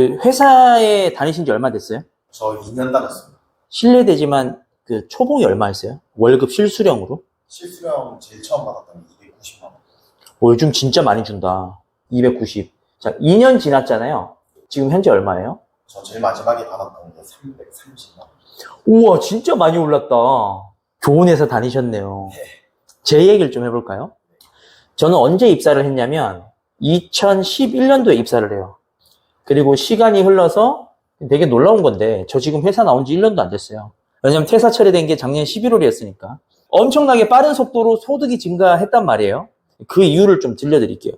그 회사에 다니신 지 얼마 됐어요? 저 2년 다녔습니다. 실례되지만 그 초봉이 얼마였어요? 월급 실수령으로? 실수령 제일 처음 받았던 게 290만 원. 요즘 진짜 많이 준다. 290. 자, 2년 지났잖아요. 지금 현재 얼마예요? 저 제일 마지막에 받았던 게 330만 원. 우와, 진짜 많이 올랐다. 좋은 회사 다니셨네요. 네. 제 얘기를 좀 해볼까요? 저는 언제 입사를 했냐면 2011년도에 입사를 해요. 그리고 시간이 흘러서 되게 놀라운 건데 저 지금 회사 나온 지 1년도 안 됐어요. 왜냐면 퇴사 처리된 게 작년 11월이었으니까. 엄청나게 빠른 속도로 소득이 증가했단 말이에요. 그 이유를 좀 들려드릴게요.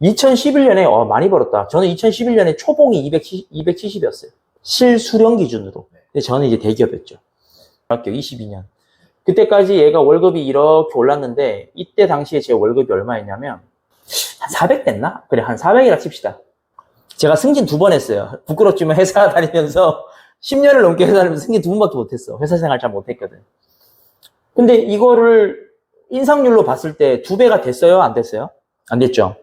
2011년에 많이 벌었다. 저는 2011년에 초봉이 270이었어요. 실수령 기준으로. 근데 저는 이제 대기업이었죠. 중학교 22년. 그때까지 얘가 월급이 이렇게 올랐는데 이때 당시에 제 월급이 얼마였냐면 한 400 됐나? 그래, 한 400이라 칩시다. 제가 승진 2번 했어요. 부끄럽지만 회사 다니면서 10년을 넘게 회사 다니면서 승진 2번밖에 못했어. 회사 생활 잘 못했거든. 근데 이거를 인상률로 봤을 때 2배가 됐어요? 안 됐어요? 안 됐죠.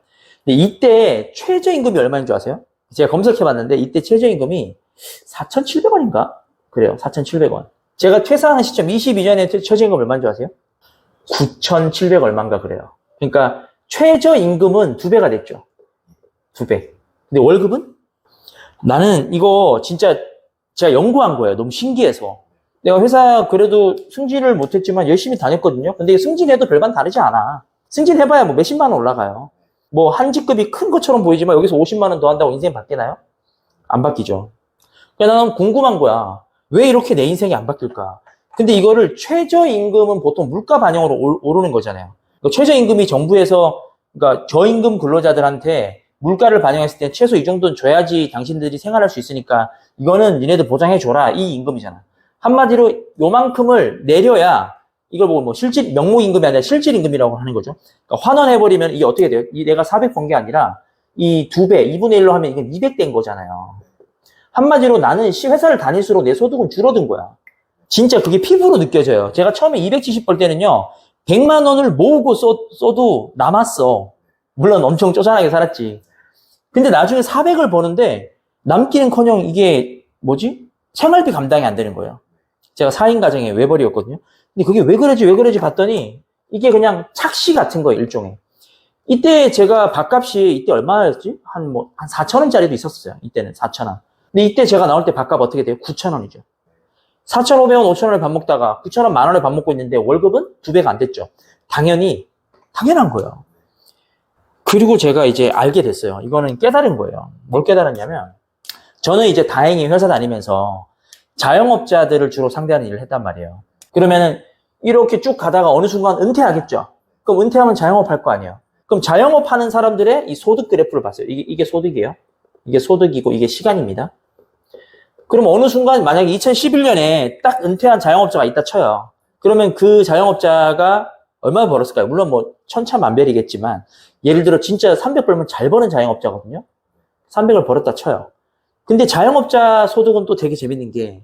근데 이때 최저임금이 얼마인 줄 아세요? 제가 검색해봤는데 이때 최저임금이 4,700원인가? 그래요. 4,700원. 제가 퇴사하는 시점 22년에 최저임금 얼마인 줄 아세요? 9,700 얼마인가 그래요. 그러니까 최저임금은 2배가 됐죠. 2배. 근데 월급은? 나는 이거 진짜 제가 연구한 거예요. 너무 신기해서. 내가 회사 그래도 승진을 못했지만 열심히 다녔거든요. 근데 승진해도 별반 다르지 않아. 승진해봐야 뭐 몇십만 원 올라가요. 뭐 한 직급이 큰 것처럼 보이지만 여기서 50만 원 더 한다고 인생이 바뀌나요? 안 바뀌죠. 그러니까 나는 궁금한 거야. 왜 이렇게 내 인생이 안 바뀔까? 근데 이거를 최저임금은 보통 물가 반영으로 오르는 거잖아요. 그러니까 최저임금이 정부에서 그러니까 저임금 근로자들한테 물가를 반영했을 때 최소 이 정도는 줘야지 당신들이 생활할 수 있으니까 이거는 니네들 보장해줘라. 이 임금이잖아. 한마디로 요만큼을 내려야 이걸 보고 뭐 실질, 명목임금이 아니라 실질임금이라고 하는 거죠. 그러니까 환원해버리면 이게 어떻게 돼요? 내가 400 번 게 아니라 이 2배, 2분의 1로 하면 이게 200 된 거잖아요. 한마디로 나는 회사를 다닐수록 내 소득은 줄어든 거야. 진짜 그게 피부로 느껴져요. 제가 처음에 270 벌 때는요, 100만 원을 모으고 써도 남았어. 물론 엄청 쪼잔하게 살았지. 근데 나중에 400을 버는데 남기는커녕 이게 뭐지? 생활비 감당이 안 되는 거예요. 제가 4인 가정의 외벌이였거든요. 근데 그게 왜 그러지 봤더니 이게 그냥 착시 같은 거예요, 일종의. 이때 제가 밥값이 이때 얼마였지? 한 4,000원짜리도 있었어요. 이때는 4,000원. 근데 이때 제가 나올 때 밥값 어떻게 돼요? 9,000원이죠. 4,500원, 5,000원에 밥 먹다가 9,000원, 만원에 밥 먹고 있는데 월급은 2배가 안 됐죠. 당연한 거예요. 그리고 제가 이제 알게 됐어요. 이거는 깨달은 거예요. 뭘 깨달았냐면 저는 이제 다행히 회사 다니면서 자영업자들을 주로 상대하는 일을 했단 말이에요. 그러면은 이렇게 쭉 가다가 어느 순간 은퇴하겠죠. 그럼 은퇴하면 자영업 할 거 아니에요. 그럼 자영업 하는 사람들의 이 소득 그래프를 봤어요. 이게 소득이에요. 이게 소득이고 이게 시간입니다. 그럼 어느 순간 만약에 2011년에 딱 은퇴한 자영업자가 있다 쳐요. 그러면 그 자영업자가 얼마나 벌었을까요? 물론 뭐 천차만별이겠지만 예를 들어 진짜 300 벌면 잘 버는 자영업자거든요. 300을 벌었다 쳐요. 근데 자영업자 소득은 또 되게 재밌는 게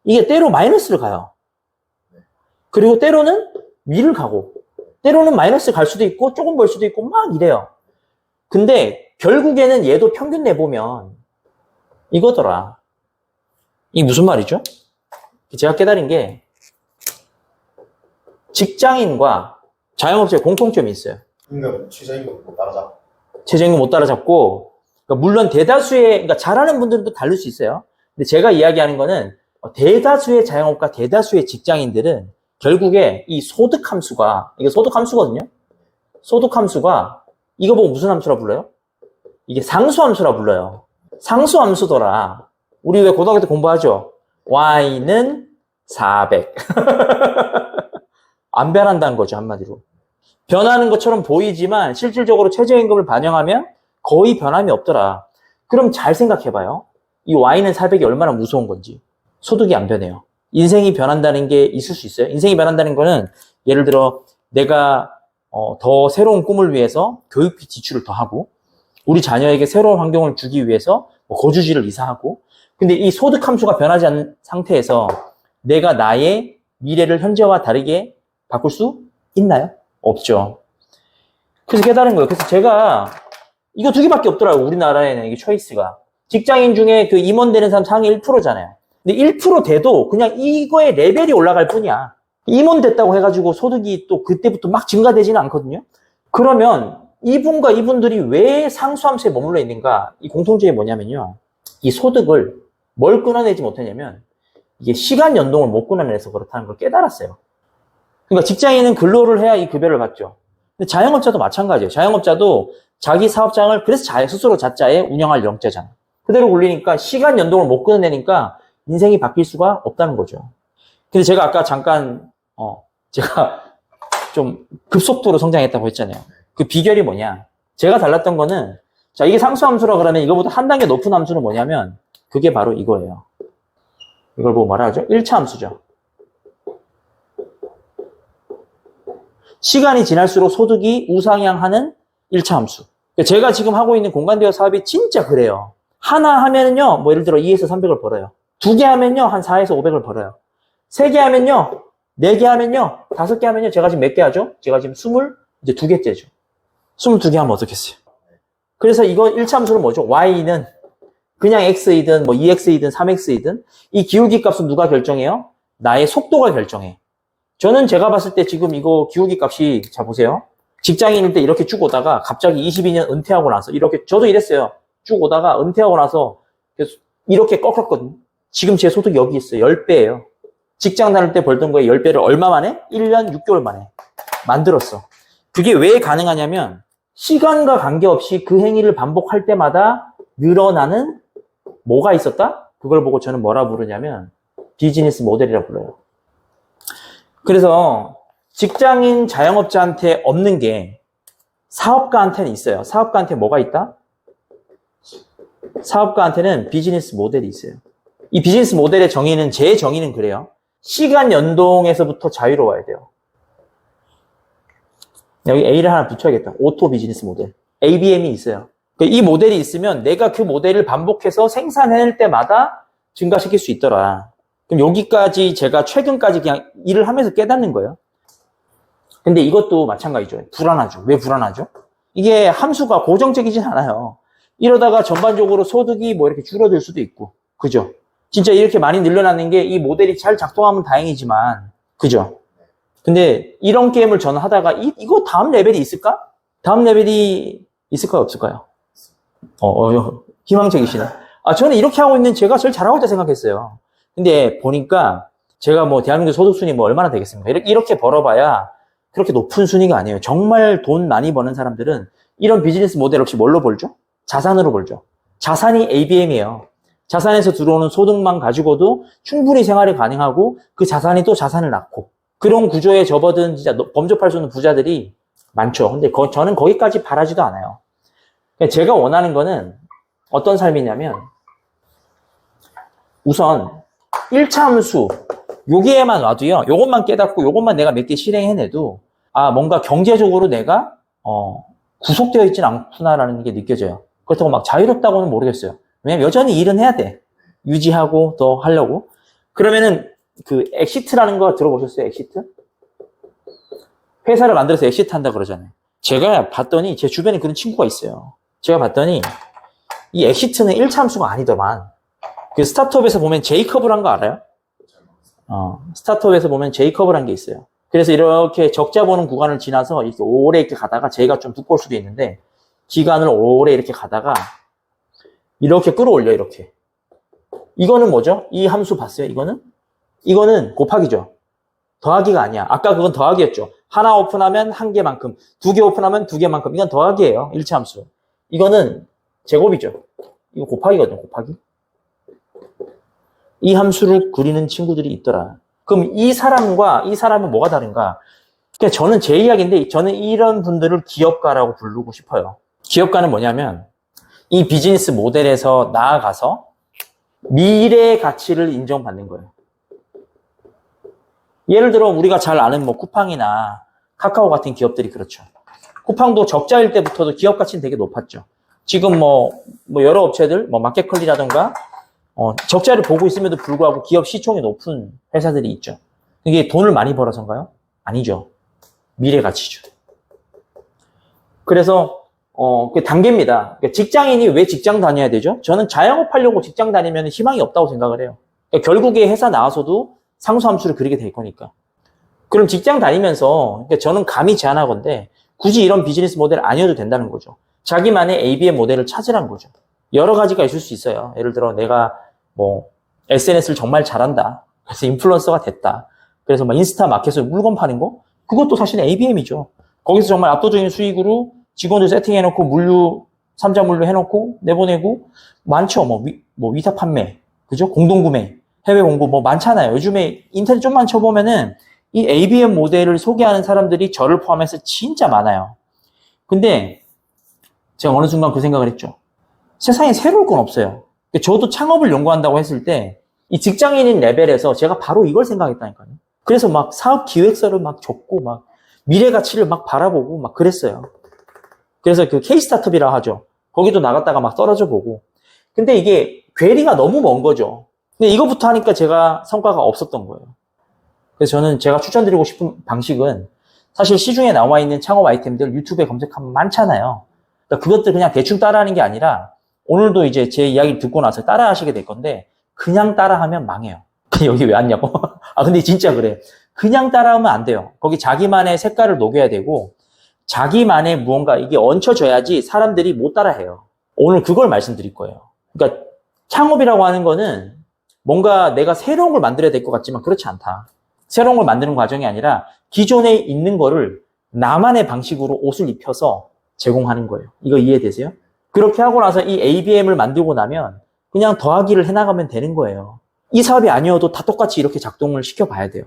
이게 때로 마이너스를 가요. 그리고 때로는 위를 가고 때로는 마이너스 갈 수도 있고 조금 벌 수도 있고 막 이래요. 근데 결국에는 얘도 평균 내보면 이거더라. 이게 무슨 말이죠? 제가 깨달은 게 직장인과 자영업자의 공통점이 있어요. 최저임금 못 따라잡고. 최저임금 못 따라잡고 그러니까 물론 대다수의 그러니까 잘하는 분들은 또 다를 수 있어요. 근데 제가 이야기하는 거는 대다수의 자영업과 대다수의 직장인들은 결국에 이 소득 함수가 이게 소득 함수거든요. 소득 함수가 이거 보고 무슨 함수라 불러요? 이게 상수 함수라 불러요. 상수 함수더라. 우리 왜 고등학교 때 공부하죠? y는 400. 안 변한다는 거죠, 한마디로. 변하는 것처럼 보이지만 실질적으로 최저임금을 반영하면 거의 변함이 없더라. 그럼 잘 생각해봐요. 이 y는 400이 얼마나 무서운 건지. 소득이 안 변해요. 인생이 변한다는 게 있을 수 있어요. 인생이 변한다는 거는 예를 들어 내가 더 새로운 꿈을 위해서 교육비 지출을 더 하고 우리 자녀에게 새로운 환경을 주기 위해서 거주지를 이사하고 근데 이 소득 함수가 변하지 않는 상태에서 내가 나의 미래를 현재와 다르게 바꿀 수 있나요? 없죠. 그래서 깨달은 거예요. 그래서 제가 이거 2개밖에 없더라고요. 우리나라에는 이게 초이스가. 직장인 중에 그 임원 되는 사람 상위 1%잖아요. 근데 1% 돼도 그냥 이거의 레벨이 올라갈 뿐이야. 임원 됐다고 해가지고 소득이 또 그때부터 막 증가되지는 않거든요. 그러면 이분과 이분들이 왜 상수함수에 머물러 있는가? 이 공통점이 뭐냐면요. 이 소득을 뭘 끊어내지 못했냐면 이게 시간 연동을 못 끊어내서 그렇다는 걸 깨달았어요. 그러니까 직장인은 근로를 해야 이 급여를 받죠. 근데 자영업자도 마찬가지예요. 자영업자도 자기 사업장을 그래서 스스로 자자에 운영할 영자잖아. 그대로 굴리니까 시간 연동을 못 끊어내니까 인생이 바뀔 수가 없다는 거죠. 근데 제가 아까 잠깐 제가 좀 급속도로 성장했다고 했잖아요. 그 비결이 뭐냐? 제가 달랐던 거는 자 이게 상수함수라 그러면 이거보다 한 단계 높은 함수는 뭐냐면 그게 바로 이거예요. 이걸 보고 뭐라 하죠? 1차 함수죠. 시간이 지날수록 소득이 우상향하는 1차 함수. 제가 지금 하고 있는 공간대여 사업이 진짜 그래요. 하나 하면은요, 뭐 예를 들어 2에서 300을 벌어요. 2개 하면요, 한 4에서 500을 벌어요. 3개 하면요, 4개 하면요, 5개 하면요, 제가 지금 몇 개 하죠? 제가 지금 22개째죠. 22개 하면 어떻겠어요? 그래서 이거 1차 함수는 뭐죠? Y는 그냥 X이든 뭐 2X이든 3X이든 이 기울기 값은 누가 결정해요? 나의 속도가 결정해. 저는 제가 봤을 때 지금 이거 기울기 값이 자 보세요. 직장인일 때 이렇게 쭉 오다가 갑자기 22년 은퇴하고 나서 이렇게 저도 이랬어요. 쭉 오다가 은퇴하고 나서 이렇게 꺾였거든요. 지금 제 소득이 여기 있어요. 10배예요. 직장 다닐 때 벌던 거에 10배를 얼마 만에? 1년 6개월 만에 만들었어. 그게 왜 가능하냐면 시간과 관계없이 그 행위를 반복할 때마다 늘어나는 뭐가 있었다? 그걸 보고 저는 뭐라 부르냐면 비즈니스 모델이라고 불러요. 그래서 직장인 자영업자한테 없는 게 사업가한테는 있어요. 사업가한테 뭐가 있다? 사업가한테는 비즈니스 모델이 있어요. 이 비즈니스 모델의 정의는, 제 정의는 그래요. 시간 연동에서부터 자유로워야 돼요. 여기 A를 하나 붙여야겠다. 오토 비즈니스 모델. ABM이 있어요. 이 모델이 있으면 내가 그 모델을 반복해서 생산해낼 때마다 증가시킬 수 있더라. 그럼 여기까지 제가 최근까지 그냥 일을 하면서 깨닫는 거예요. 근데 이것도 마찬가지죠. 불안하죠. 왜 불안하죠? 이게 함수가 고정적이진 않아요. 이러다가 전반적으로 소득이 뭐 이렇게 줄어들 수도 있고. 그죠? 진짜 이렇게 많이 늘어나는 게 이 모델이 잘 작동하면 다행이지만. 그죠? 근데 이런 게임을 저는 하다가 이거 다음 레벨이 있을까? 다음 레벨이 있을까요? 없을까요? 희망적이시네. 저는 이렇게 하고 있는 제가 제일 잘하고 있다 생각했어요. 근데 보니까 제가 뭐 대한민국 소득 순위 뭐 얼마나 되겠습니까? 이렇게 벌어봐야 그렇게 높은 순위가 아니에요. 정말 돈 많이 버는 사람들은 이런 비즈니스 모델 없이 뭘로 벌죠? 자산으로 벌죠. 자산이 ABM이에요. 자산에서 들어오는 소득만 가지고도 충분히 생활이 가능하고 그 자산이 또 자산을 낳고 그런 구조에 접어든 진짜 범접할 수 없는 부자들이 많죠. 근데 저는 거기까지 바라지도 않아요. 제가 원하는 거는 어떤 삶이냐면 우선 1차 함수 여기에만 와도요. 요것만 깨닫고 요것만 내가 몇 개 실행해내도 뭔가 경제적으로 내가 구속되어 있진 않구나라는 게 느껴져요. 그렇다고 막 자유롭다고는 모르겠어요. 왜냐면 여전히 일은 해야 돼. 유지하고 더 하려고. 그러면은 그 엑시트라는 거 들어보셨어요? 엑시트? 회사를 만들어서 엑시트 한다 그러잖아요. 제가 봤더니 제 주변에 그런 친구가 있어요. 제가 봤더니 이 엑시트는 1차 함수가 아니더만. 그 스타트업에서 보면 제이컵이란 거 알아요? 스타트업에서 보면 제이컵이란 게 있어요. 그래서 이렇게 적자 보는 구간을 지나서 이렇게 오래 이렇게 가다가 제가 좀 두꺼울 수도 있는데 기간을 오래 이렇게 가다가 이렇게 끌어올려 이렇게. 이거는 뭐죠? 이 함수 봤어요? 이거는 곱하기죠. 더하기가 아니야. 아까 그건 더하기였죠. 하나 오픈하면 한 개만큼, 2개 오픈하면 2개만큼. 이건 더하기예요. 1차 함수. 이거는 제곱이죠. 이거 곱하기거든요. 곱하기. 이 함수를 그리는 친구들이 있더라. 그럼 이 사람과 이 사람은 뭐가 다른가? 그러니까 저는 제 이야기인데 저는 이런 분들을 기업가라고 부르고 싶어요. 기업가는 뭐냐면 이 비즈니스 모델에서 나아가서 미래의 가치를 인정받는 거예요. 예를 들어 우리가 잘 아는 뭐 쿠팡이나 카카오 같은 기업들이 그렇죠. 쿠팡도 적자일 때부터도 기업 가치는 되게 높았죠. 지금 뭐 여러 업체들, 뭐 마켓컬리라던가 적자를 보고 있음에도 불구하고 기업 시총이 높은 회사들이 있죠. 이게 돈을 많이 벌어서인가요? 아니죠. 미래 가치죠. 그래서 그 단계입니다. 그러니까 직장인이 왜 직장 다녀야 되죠? 저는 자영업 하려고 직장 다니면 희망이 없다고 생각을 해요. 그러니까 결국에 회사 나와서도 상수함수를 그리게 될 거니까. 그럼 직장 다니면서, 그러니까 저는 감히 제안하건데, 굳이 이런 비즈니스 모델 아니어도 된다는 거죠. 자기만의 ABM 모델을 찾으란 거죠. 여러 가지가 있을 수 있어요. 예를 들어, 내가 SNS를 정말 잘한다. 그래서 인플루언서가 됐다. 그래서 인스타 마켓으로 물건 파는 거? 그것도 사실은 ABM이죠. 거기서 정말 압도적인 수익으로 직원들 세팅해놓고 물류, 3자 물류 해놓고 내보내고, 많죠. 위탁 판매. 그죠? 공동구매, 해외 공고 많잖아요. 요즘에 인터넷 좀만 쳐보면은 이 ABM 모델을 소개하는 사람들이 저를 포함해서 진짜 많아요. 근데 제가 어느 순간 그 생각을 했죠. 세상에 새로울 건 없어요. 저도 창업을 연구한다고 했을 때 이 직장인인 레벨에서 제가 바로 이걸 생각했다니까요. 그래서 사업 기획서를 적고 미래 가치를 바라보고 그랬어요. 그래서 그 K-스타트업이라 하죠. 거기도 나갔다가 떨어져 보고. 근데 이게 괴리가 너무 먼 거죠. 근데 이거부터 하니까 제가 성과가 없었던 거예요. 그래서 저는 제가 추천드리고 싶은 방식은 사실 시중에 나와 있는 창업 아이템들 유튜브에 검색하면 많잖아요. 그러니까 그것들 그냥 대충 따라하는 게 아니라 오늘도 이제 제 이야기를 듣고 나서 따라 하시게 될 건데 그냥 따라하면 망해요. 여기 왜 왔냐고? 근데 진짜 그래. 그냥 따라하면 안 돼요. 거기 자기만의 색깔을 녹여야 되고 자기만의 무언가 이게 얹혀져야지 사람들이 못 따라해요. 오늘 그걸 말씀드릴 거예요. 그러니까 창업이라고 하는 거는 뭔가 내가 새로운 걸 만들어야 될 것 같지만 그렇지 않다. 새로운 걸 만드는 과정이 아니라 기존에 있는 거를 나만의 방식으로 옷을 입혀서 제공하는 거예요. 이거 이해되세요? 그렇게 하고 나서 이 ABM을 만들고 나면 그냥 더하기를 해나가면 되는 거예요. 이 사업이 아니어도 다 똑같이 이렇게 작동을 시켜봐야 돼요.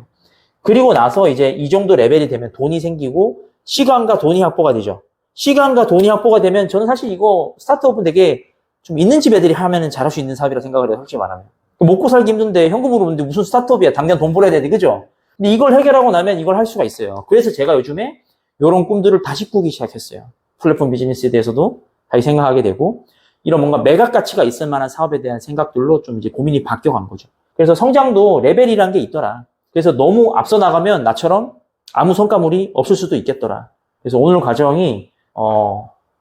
그리고 나서 이제 이 정도 레벨이 되면 돈이 생기고 시간과 돈이 확보가 되죠. 시간과 돈이 확보가 되면 저는 사실 이거 스타트업은 되게 좀 있는 집 애들이 하면 잘할 수 있는 사업이라 생각을 해요. 솔직히 말하면. 먹고 살기 힘든데 현금으로 오는데 무슨 스타트업이야. 당장 돈 벌어야 되는데 그죠? 근데 이걸 해결하고 나면 이걸 할 수가 있어요. 그래서 제가 요즘에 이런 꿈들을 다시 꾸기 시작했어요. 플랫폼 비즈니스에 대해서도 다시 생각하게 되고 이런 뭔가 매각 가치가 있을 만한 사업에 대한 생각들로 좀 이제 고민이 바뀌어간 거죠. 그래서 성장도 레벨이란 게 있더라. 그래서 너무 앞서 나가면 나처럼 아무 성과물이 없을 수도 있겠더라. 그래서 오늘 과정이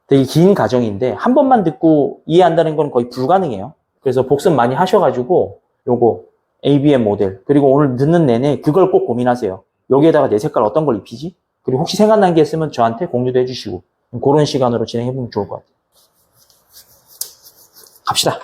되게 긴 과정인데 한 번만 듣고 이해한다는 건 거의 불가능해요. 그래서 복습 많이 하셔가지고 요거 ABM 모델 그리고 오늘 듣는 내내 그걸 꼭 고민하세요. 여기에다가 내 색깔 어떤 걸 입히지? 그리고 혹시 생각난 게 있으면 저한테 공유도 해주시고 그런 시간으로 진행해보면 좋을 것 같아요. 갑시다.